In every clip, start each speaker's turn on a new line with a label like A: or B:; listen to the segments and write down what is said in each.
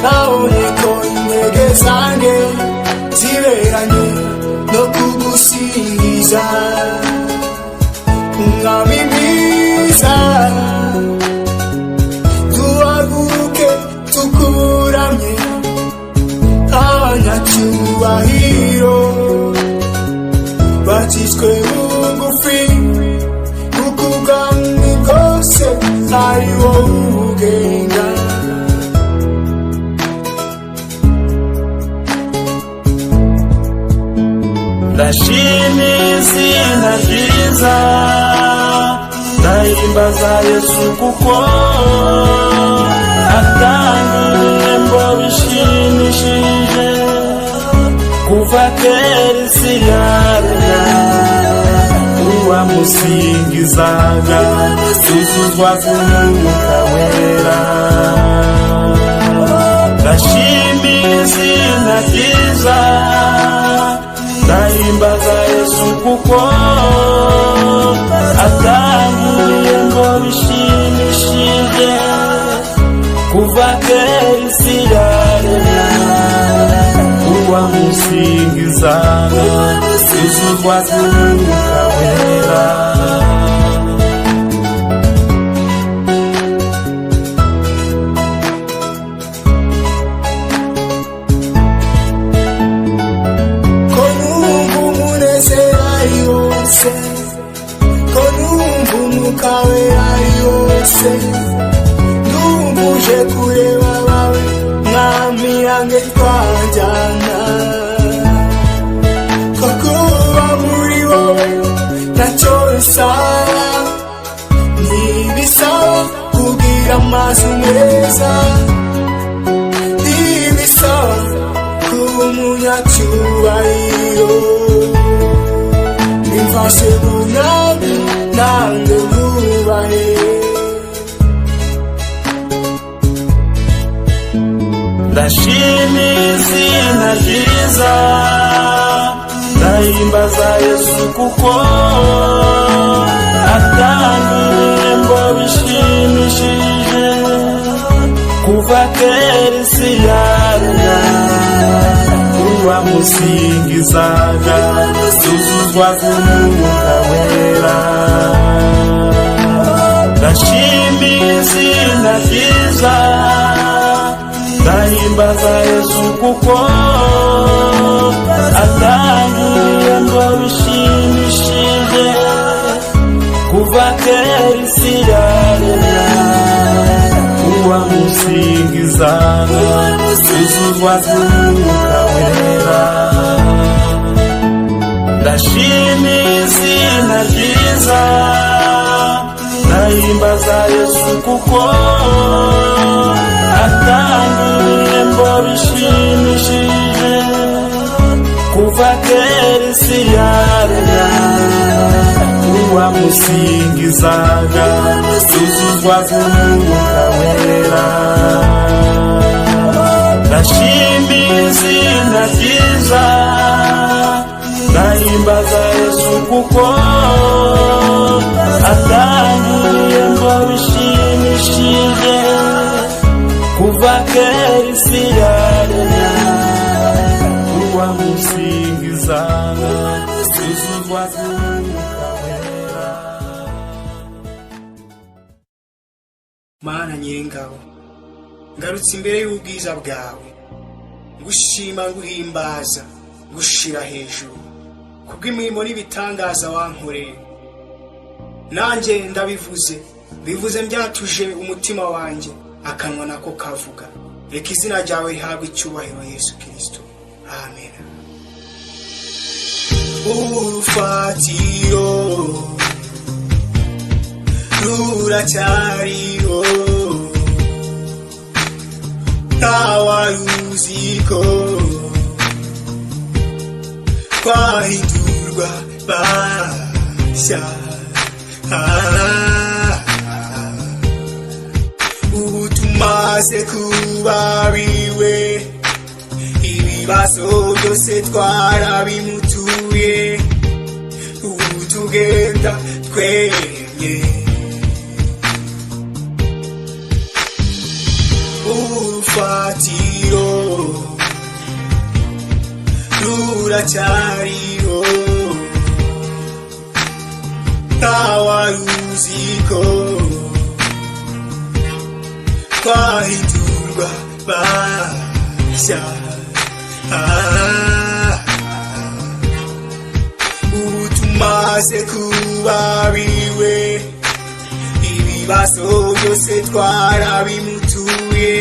A: nabonye ko intege zanjye ziberanye no kugusingiza umwami mwiza. Duhaguruke tukuramye abanyacyubahiro bacitswe bugufi kuko ubwami bwose ari wowe ubugenga.
B: Ndashima izina ryiza, ndahimbaza Yesu kuko atanga ibihembo bishimishije. Kuva kera isi yaremwa uwamusingizaga yuzuzwa n'Umwuka Wera. Ndashima izina ryiza, ndahimbaza Yesu kuko atanga ibihembo bishimishije. Kuva kera isi yaremwa uwamusingizaga yuzuzwa n'Umwuka Wera.
A: Ko numva Umwuka Wera ari wose, ndumvuje kureba abawe mwami yange twajyana. Ko kuba muri wowe ntacyo bisaba, ntibisaba kugira amaso meza, ntibisaba kuba umunyacyubahiro. Nimfashe munami nange nubahe.
B: Ndashima izina ryiza, ndahimbaza Yesu kuko atanga ibihembo bishimishije. Kuva kera isi yaremwa uwamusingizaga yuzuzwa n'Umwuka Wera. Ndashima izina ryiza, ndahimbaza Yesu kuko atanga ibihembo bishimishije. Kuva kera isi yaremwa uwamusingizaga yuzuzwa n'Umwuka Wera. Ndashima izina ryiza, ndahimbaza Yesu kuko atanga ibihembo bishimishije. Kuva kera isi yaremwa uwamusingizaga yuzuzwa n'Umwuka Wera. Ndashima izina ryiza, ndahimbaza Yesu kuko atanga ibihembo bishimishije. Kuva kera isi yaremwa uwamusingizaga yuzuzwa n'Umwuka Wera.
A: Mana Nyir'ingabo, ngarutse imbere y'ubwiza bwawe, ngushima nguhimbaza gushira hejuru kubw'imirimo n'ibitangaza wankoreye. Nanjye ndabivuze, bivuze mbyatuje umutima wanjye, akanwa nako kavuga. Reka izina ryawe rihabwe icyubahiro Yesu Kristo. Amen. Urufatiro ruracyariho, ntawayuziko twahindurwa bashya. Ubu tumaze kuba biwe, ibibazo byose twarabimutuye. Ubu tugenda twemye, urufatiro turacyariho ntawaruziko twahindurwa bashya ubu tumaze kuba biwe ibibazo byose twarabimutuye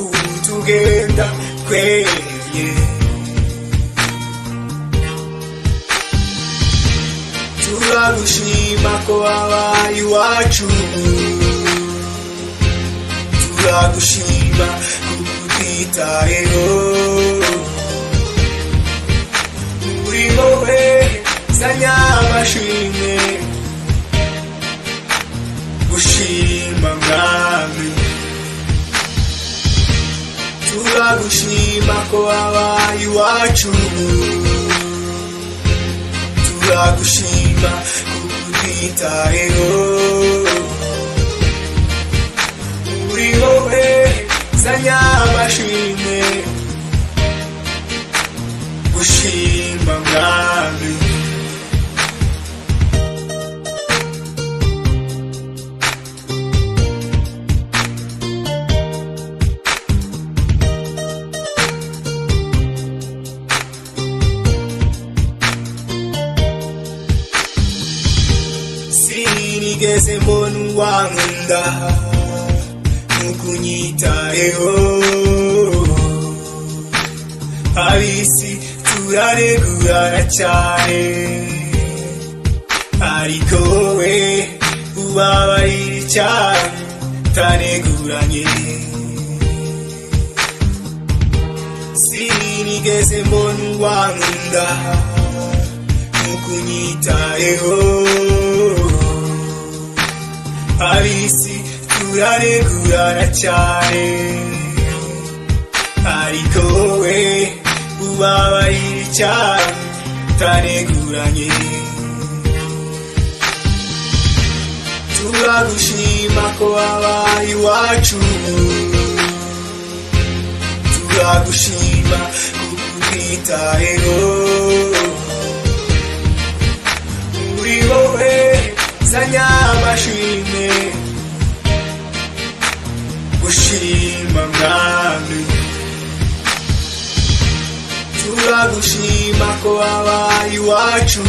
A: ubu tugenda twemye turagushima ko wabaye iwacu turagushima kutwitayeho uri wowe zanyamashimwe gushima mwami turagushima ko wabaye iwacu turagushima kutwitayeho uri wowe zanyamashimwe gushima mwami sinigeze mbona uwankunda nukunyitayeho abisi turaregurana cyane ariko we ubabarira cyane taneguranye sinigeze mbona uwankunda nukunyitayeho abisi turaregurana cyane ariko we ubabarira cyane taneguranye turagushima ko wabaye iwacu turagushima kutwitayeho uri wowe zanyamashimwe gushima mwami turagushima ko wabaye iwacu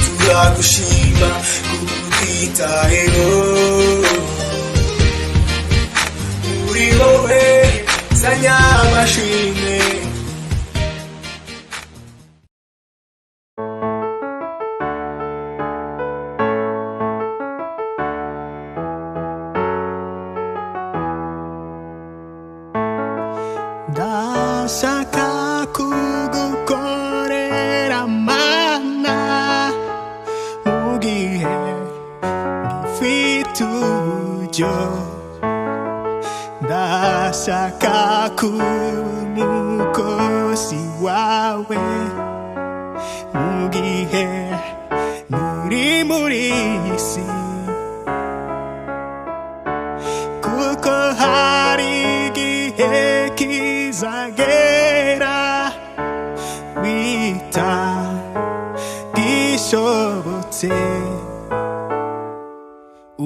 A: turagushima kutwitayeho uri wowe zanyamashimwe
C: ndashaka kugukorera mana mu gihe ngifite uburyo ndashaka kuba umukozi wawe mu gihe ntiri muri iyi si kuko hari igihe kizagera bitagishobotse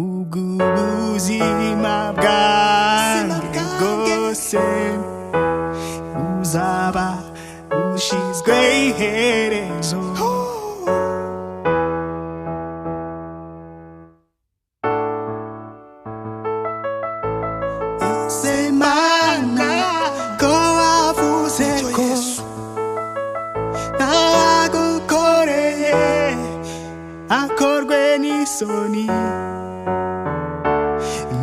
C: ubwo ubuzima bwanjye bwose buzaba bushizwe iherezo semana ko wavuze ko nagukoreye akorwe n'isoni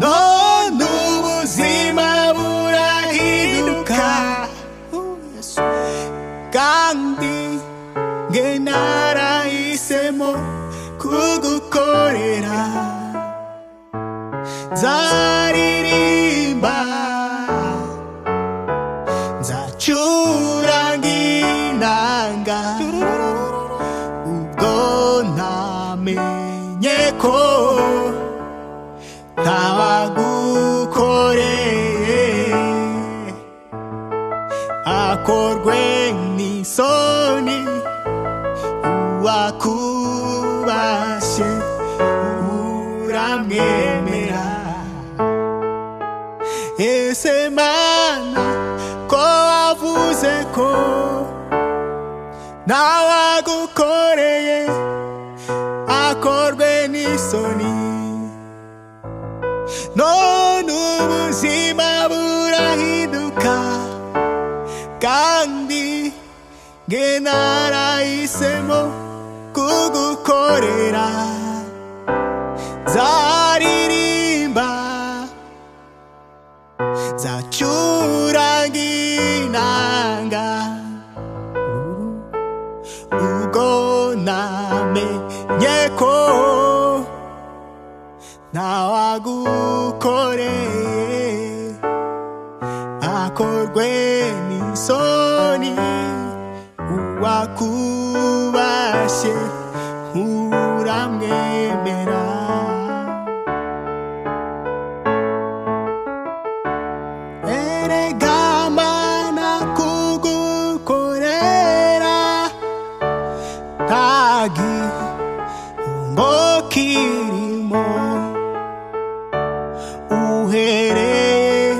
C: none ubuzima burahinduka kandi nge narahisemo kugukorera nzaririmba nzacuranga inanga ubwo ntamenye ko ese mana ko wavuze ko nawagukoreye akorwe n'isoni none ubuzima burahinduka kandi nge narahisemo kugukorera zaririmba zacuranga inanga ubwo namenye ko nawagukoreye akorwe n'isoni uwakubashye uramwemera erega mana kugukorera nta gihombo kirimo uhereye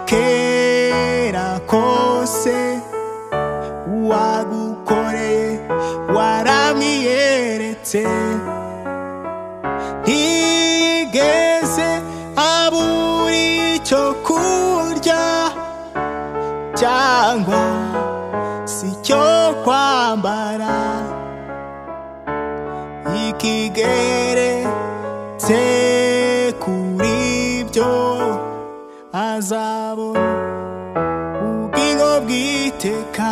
C: kera kose uwagukoreye waramwiyeretse ntigeze abura icyo kurya cyangwa si cyo kwambara ikigeretse kuri byo azabona ubugingo bw'iteka